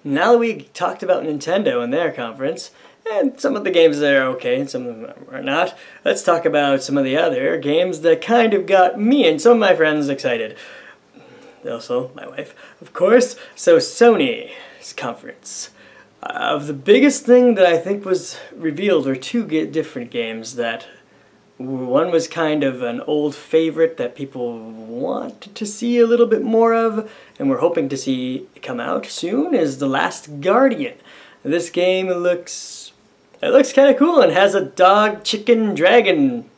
now that we talked about Nintendo and their conference, and some of the games that are okay and some of them are not, let's talk about some of the other games that kind of got me and some of my friends excited. Also, my wife, of course. So Sony's conference. The biggest thing that I think was revealed were two different games that one was kind of an old favorite that people wanted to see a little bit more of and we're hoping to see come out soon is The Last Guardian. This game looks kind of cool and has a dog, chicken, dragon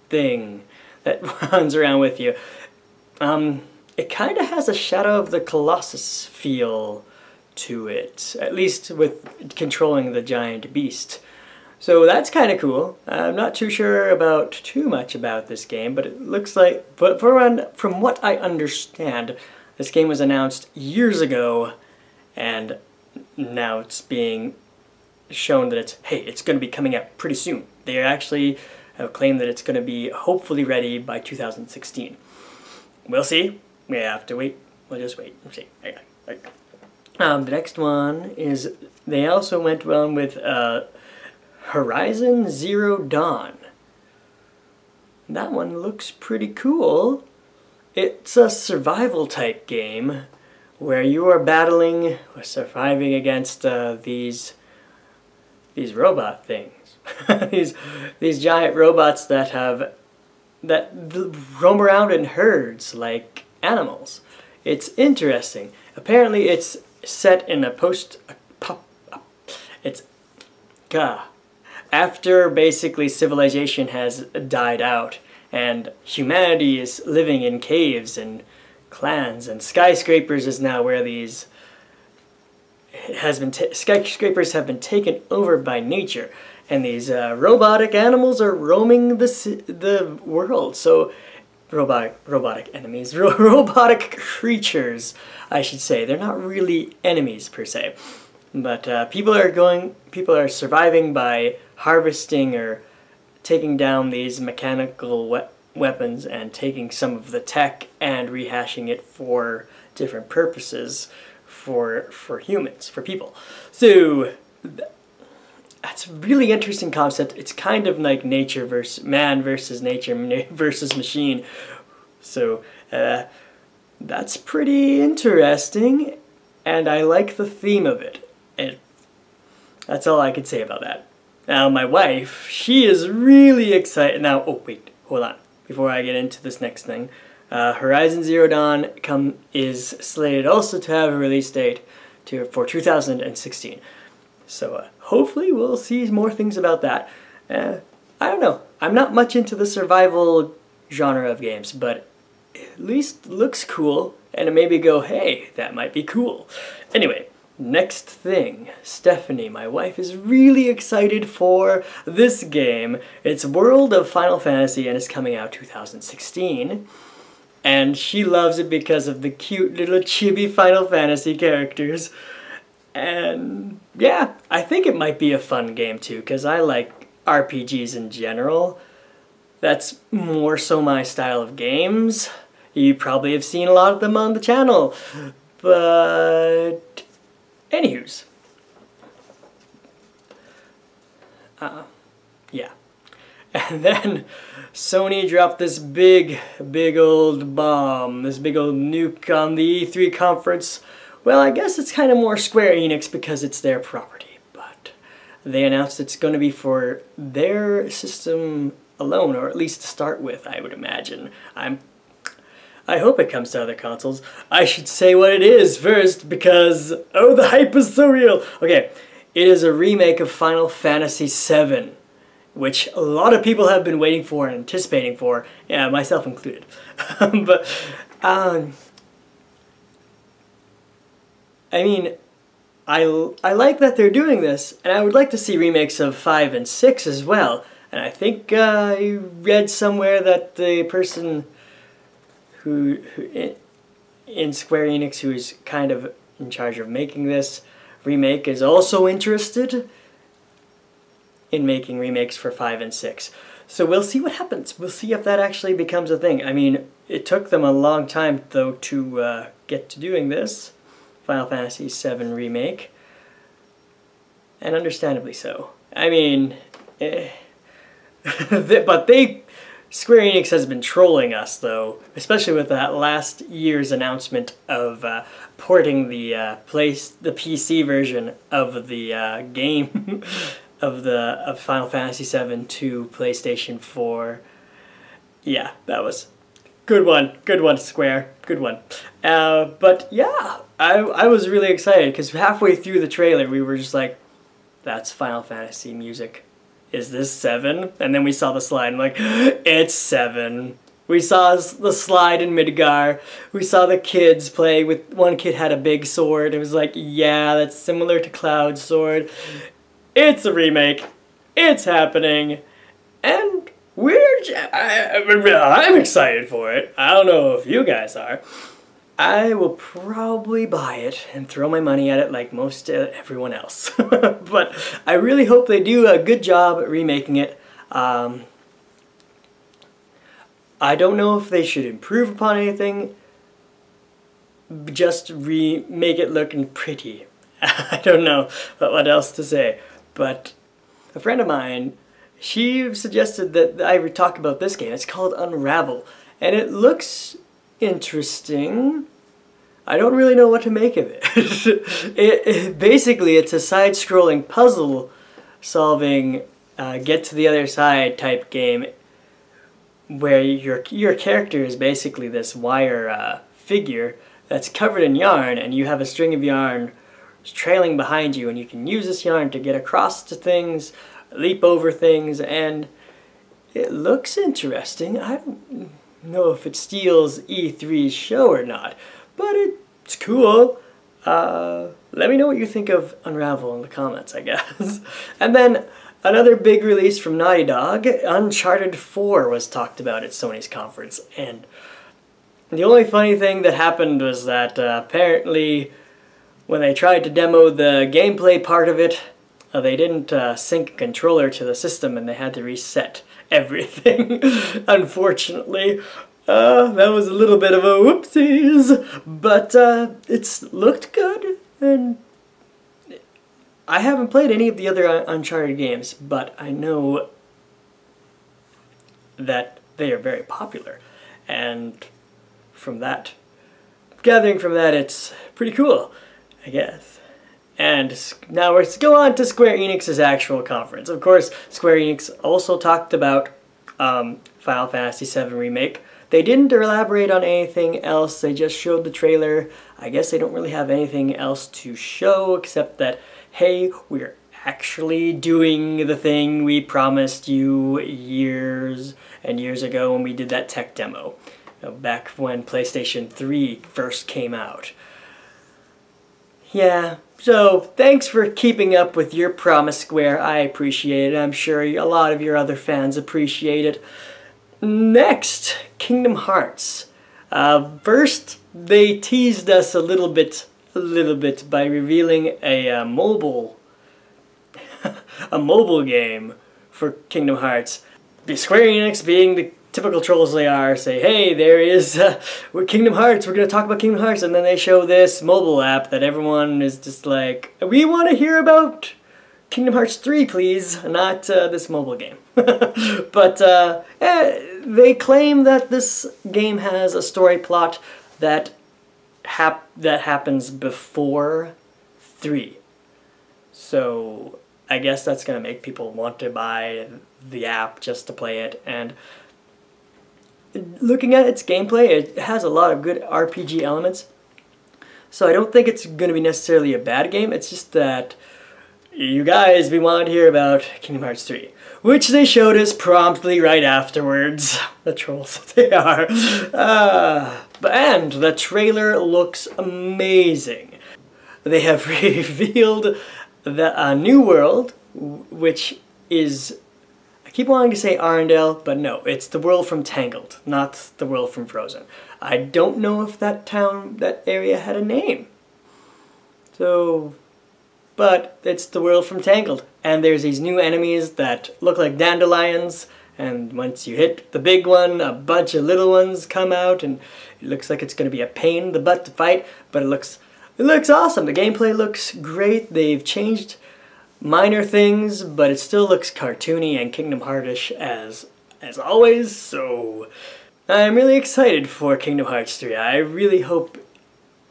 thing that runs around with you. It kind of has a Shadow of the Colossus feel to it, at least with controlling the giant beast. So that's kind of cool. I'm not too sure about too much about this game, but it looks like, from what I understand, this game was announced years ago, and now it's being shown that it's going to be coming out pretty soon. They actually have claimed that it's going to be hopefully ready by 2016. We'll see. We have to wait. We'll just wait and see. The next one is, they also went on with Horizon Zero Dawn. That one looks pretty cool. It's a survival type game where you are battling or surviving against these robot things. these giant robots that roam around in herds like animals. It's interesting. Apparently it's set in a after basically civilization has died out and humanity is living in caves and clans, and skyscrapers is now where these skyscrapers have been taken over by nature, and these robotic animals are roaming the world. So robotic enemies, robotic creatures, I should say. They're not really enemies per se, but people are surviving by harvesting or taking down these mechanical weapons and taking some of the tech and rehashing it for different purposes for humans, for people. So that's a really interesting concept. It's kind of like nature versus man versus nature versus machine. So that's pretty interesting, and I like the theme of it. And that's all I can say about that. Now my wife, she is really excited. Now, oh wait, hold on. Before I get into this next thing, Horizon Zero Dawn is slated also to have a release date for 2016. So hopefully we'll see more things about that. I don't know. I'm not much into the survival genre of games, but at least looks cool, and it made me go, hey, that might be cool. Anyway, next thing. Stephanie, my wife, is really excited for this game. It's World of Final Fantasy, and it's coming out 2016. And she loves it because of the cute little chibi Final Fantasy characters. And yeah, I think it might be a fun game too, because I like RPGs in general. That's more so my style of games. You probably have seen a lot of them on the channel. But anywho's. Yeah. And then Sony dropped this big old bomb, this big old nuke on the E3 conference. Well, I guess it's kind of more Square Enix because it's their property, but they announced it's going to be for their system alone, or at least to start with, I would imagine. I hope it comes to other consoles. I should say what it is first because, oh, the hype is so real. Okay, it is a remake of Final Fantasy VII, which a lot of people have been waiting for and anticipating for, yeah, myself included. But, I mean, I like that they're doing this, and I would like to see remakes of 5 and 6 as well. And I think I read somewhere that the person who in Square Enix who is kind of in charge of making this remake is also interested in making remakes for 5 and 6. So we'll see what happens. We'll see if that actually becomes a thing. I mean, it took them a long time, though, to get to doing this. Final Fantasy VII Remake, and understandably so. I mean, but Square Enix has been trolling us, though, especially with that last year's announcement of porting the PC version of the game of Final Fantasy VII to PlayStation 4. Yeah, that was good one, Square, good one. But yeah, I was really excited because halfway through the trailer we were just like, that's Final Fantasy music. Is this 7? And then we saw the slide and like, it's 7. We saw the slide in Midgar. We saw the kids play with, one kid had a big sword. It was like, yeah, that's similar to Cloud's sword. It's a remake. It's happening. And I'm excited for it. I don't know if you guys are. I will probably buy it and throw my money at it like most everyone else. But I really hope they do a good job at remaking it. I don't know if they should improve upon anything. Just make it looking pretty. I don't know what else to say. But a friend of mine, she suggested that I would talk about this game. It's called Unravel. And it looks interesting. I don't really know what to make of it. Basically, it's a side-scrolling puzzle-solving, get to the other side type game, where your character is basically this wire figure that's covered in yarn, and you have a string of yarn trailing behind you, and you can use this yarn to get across to things, leap over things, and it looks interesting. I don't know if it steals E3's show or not, but it's cool. Let me know what you think of Unravel in the comments, I guess. And then another big release from Naughty Dog, Uncharted 4 was talked about at Sony's conference, and the only funny thing that happened was that apparently when they tried to demo the gameplay part of it, they didn't sync a controller to the system and they had to reset everything, unfortunately. That was a little bit of a whoopsies, but it's looked good, and I haven't played any of the other Uncharted games, but I know that they are very popular, and gathering from that, it's pretty cool, I guess. And now let's go on to Square Enix's actual conference. Of course, Square Enix also talked about Final Fantasy VII Remake. They didn't elaborate on anything else, they just showed the trailer. I guess they don't really have anything else to show except that, hey, we're actually doing the thing we promised you years and years ago when we did that tech demo, back when PlayStation 3 first came out. Yeah, so thanks for keeping up with your promise, Square. I appreciate it. I'm sure a lot of your other fans appreciate it. Next, Kingdom Hearts. First, they teased us a little bit by revealing a mobile game for Kingdom Hearts. The Square Enix, being the typical trolls they are, say, hey, there is Kingdom Hearts, we're going to talk about Kingdom Hearts, and then they show this mobile app that everyone is just like, we want to hear about Kingdom Hearts 3, please, not this mobile game. But they claim that this game has a story plot that happens before 3. So I guess that's going to make people want to buy the app just to play it. And looking at its gameplay, it has a lot of good RPG elements. So I don't think it's going to be necessarily a bad game. It's just that, you guys, we want to hear about Kingdom Hearts 3. Which they showed us promptly right afterwards. The trolls they are. And the trailer looks amazing. They have revealed a new world, which is, I keep wanting to say Arendelle, but no, it's the world from Tangled, not the world from Frozen. I don't know if that area had a name. So, but it's the world from Tangled. And there's these new enemies that look like dandelions, and once you hit the big one, a bunch of little ones come out, and it looks like it's going to be a pain in the butt to fight, but it looks it looks awesome. The gameplay looks great. They've changed minor things, but it still looks cartoony and Kingdom Heartish as always, so I'm really excited for Kingdom Hearts 3. I really hope,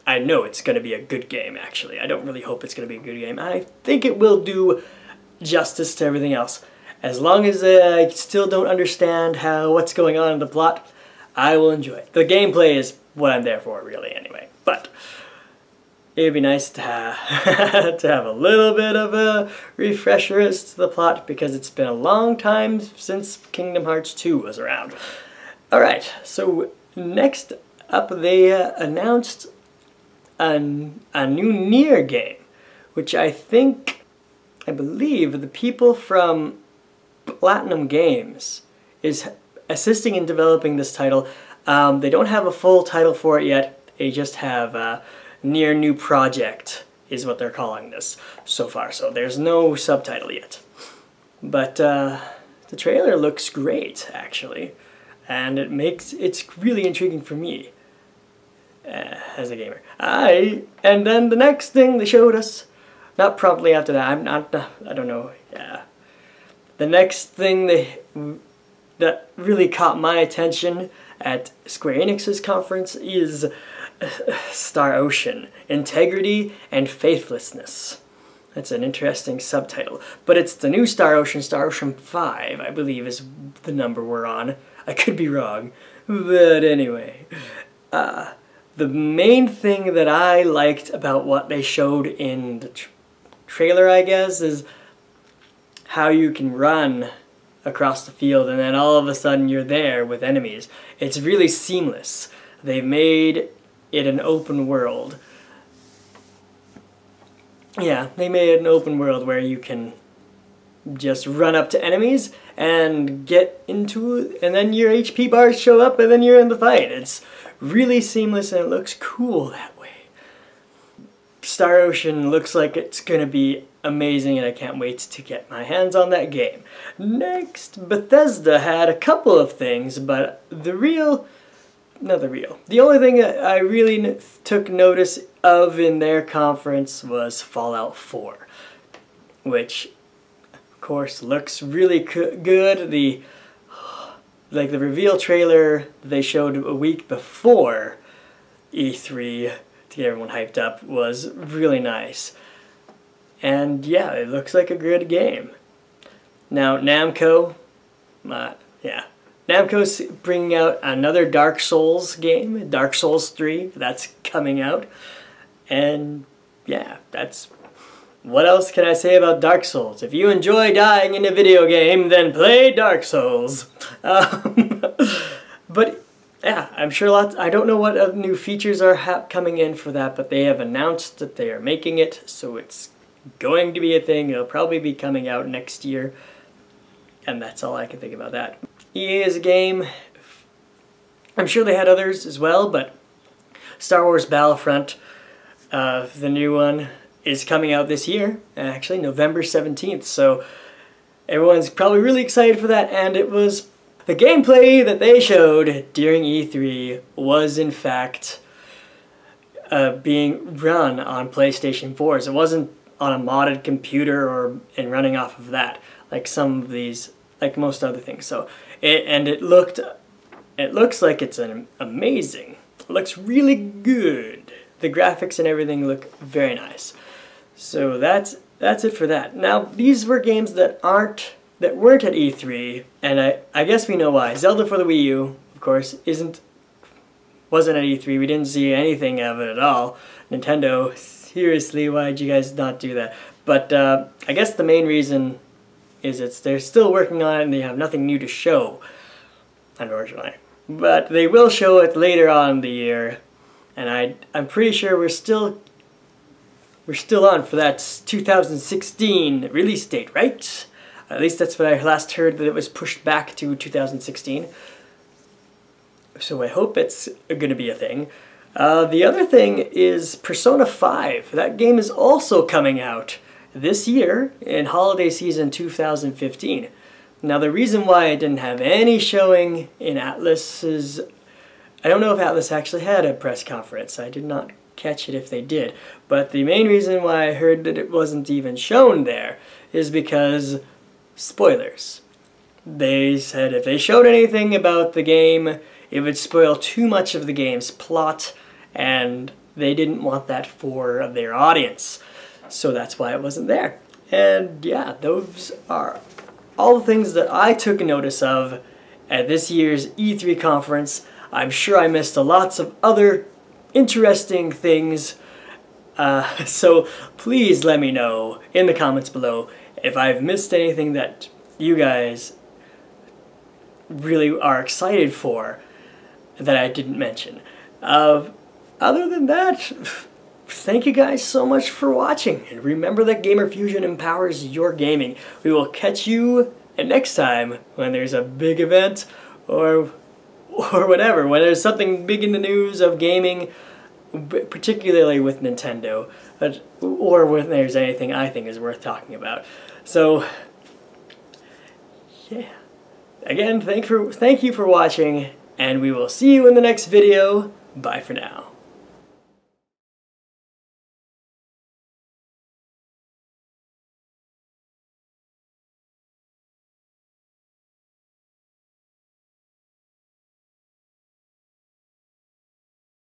I know it's going to be a good game, actually. I don't really hope it's going to be a good game. I think it will do justice to everything else. As long as I still don't understand what's going on in the plot, I will enjoy it. The gameplay is what I'm there for, really, anyway. But it'd be nice to to have a little bit of a refresher as to the plot, because it's been a long time since Kingdom Hearts 2 was around. Alright, so next up they announced a new Nier game, which I believe the people from Platinum Games is assisting in developing this title. They don't have a full title for it yet, they just have Nier New Project is what they're calling this so far, so there's no subtitle yet. But the trailer looks great, actually, and it's really intriguing for me as a gamer. And then the next thing they showed us, not promptly after that, I don't know, yeah. The next thing that really caught my attention at Square Enix's conference is Star Ocean, Integrity and Faithlessness. That's an interesting subtitle. But it's the new Star Ocean 5, I believe is the number we're on. I could be wrong. But anyway, the main thing that I liked about what they showed in the trailer, I guess, is how you can run across the field and then all of a sudden you're there with enemies. It's really seamless. They've made it an open world. Yeah, they made it an open world where you can just run up to enemies and get into it, and then your HP bars show up and then you're in the fight. It's really seamless and it looks cool that way. Star Ocean looks like it's gonna be amazing and I can't wait to get my hands on that game. Next, Bethesda had a couple of things, but the only thing that I really took notice of in their conference was Fallout 4, which of course looks really good. The reveal trailer they showed a week before E3 to get everyone hyped up was really nice. And yeah, it looks like a good game. Now Namco's bringing out another Dark Souls game, Dark Souls 3, that's coming out. And yeah, what else can I say about Dark Souls? If you enjoy dying in a video game, then play Dark Souls. But yeah, I'm sure I don't know what new features are coming in for that, but they have announced that they are making it, so it's going to be a thing. It'll probably be coming out next year. And that's all I can think about that. EA is a game. I'm sure they had others as well, but Star Wars Battlefront, the new one, is coming out this year, actually November 17th, so everyone's probably really excited for that. And it was the gameplay that they showed during E3 was in fact being run on PlayStation 4s. It wasn't on a modded computer and running off of that, like some of these, like most other things. So it looks like it's amazing. It looks really good. The graphics and everything look very nice. So that's it for that. Now these were games that weren't at E3, and I guess we know why. Zelda for the Wii U, of course, wasn't at E3. We didn't see anything of it at all. Nintendo, seriously, why'd you guys not do that? But I guess the main reason is they're still working on it and they have nothing new to show, unfortunately. But they will show it later on in the year, and I'm pretty sure we're still on for that 2016 release date, right? At least that's what I last heard, that it was pushed back to 2016. So I hope it's going to be a thing. The other thing is Persona 5. That game is also coming out this year in holiday season 2015. Now the reason why I didn't have any showing in Atlas is I don't know if Atlas actually had a press conference. I did not catch it if they did. But the main reason why I heard that it wasn't even shown there is because spoilers. They said if they showed anything about the game, it would spoil too much of the game's plot, and they didn't want that for their audience. So that's why it wasn't there. And yeah, those are all the things that I took notice of at this year's E3 conference. I'm sure I missed lots of other interesting things, so please let me know in the comments below if I've missed anything that you guys really are excited for that I didn't mention. Other than that, thank you guys so much for watching, and remember that Gamer Fusion empowers your gaming. We will catch you next time when there's a big event or whatever, when there's something big in the news of gaming, particularly with Nintendo, or when there's anything I think is worth talking about. So, yeah. Again, thank you for watching, and we will see you in the next video. Bye for now.